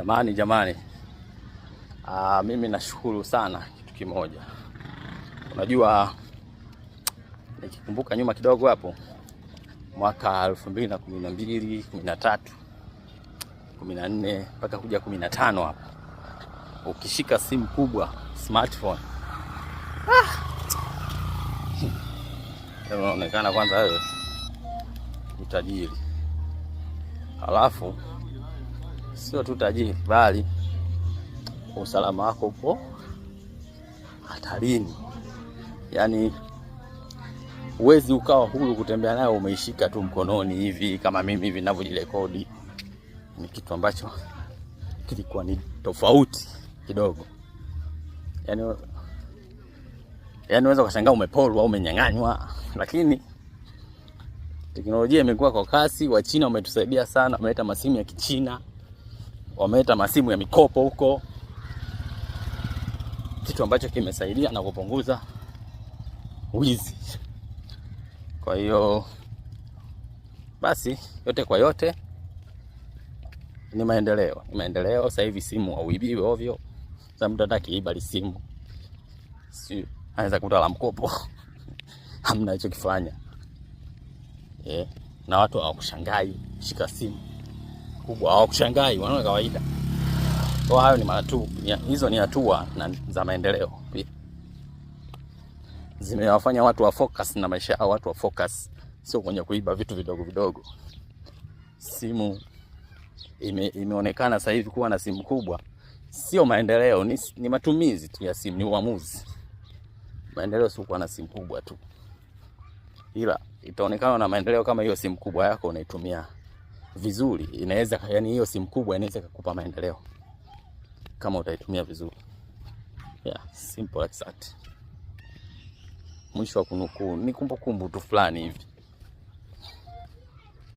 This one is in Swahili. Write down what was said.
Jamani, mimi nashukuru sana kitu kimoja. Unajua, nikikumbuka nyuma kidogo hapo mwaka 2012, 13, 14 mpaka kuja 15 hapo, ukishika simu kubwa smartphone, unaonekana kwanza wewe ni tajiri. Halafu sio tu tajiri, bali usalama wako upo hatarini. Yaani uwezi ukawa huru kutembea nayo umeishika tu mkononi hivi kama mimi hivi ninavyojirekodi. Ni kitu ambacho kilikuwa ni tofauti kidogo. Yaani unaweza kushangaa umepolwa au umenyang'anywa, lakini teknolojia imekuwa kwa kasi. Wa China wametusaidia sana, wameleta masimu ya Kichina, wameleta masimu ya mikopo huko, kitu ambacho kimesaidia na kupunguza wizi. Kwa hiyo basi yote kwa yote ni maendeleo. Sasa hivi simu hauibiwi ovyo. Sasa mtu hataki iba simu, si anaweza kutala mkopo hamna hicho kifanya. Na watu hawakushangai shika simu kubwa, hawakushangai, wanaona kawaida. Kwa hayo ni hizo ni hatua za maendeleo pia. Zimewafanya watu wa focus na maisha yao, watu wa focus sio kwenye kuiba vitu vidogo vidogo. Simu imeonekana sasa hivi kuwa na simu kubwa sio maendeleo, ni matumizi tu ya simu, ni uamuzi. Maendeleo sio kuwa na simu kubwa tu, ila itaonekana na maendeleo kama hiyo simu kubwa yako unaitumia vizuri. Inaweza, yani hiyo simu kubwa inaweza kukupa maendeleo kama utaitumia vizuri. Simple like that. Mwisho wa kunukuu ni kumbukumbu tu fulani hivi.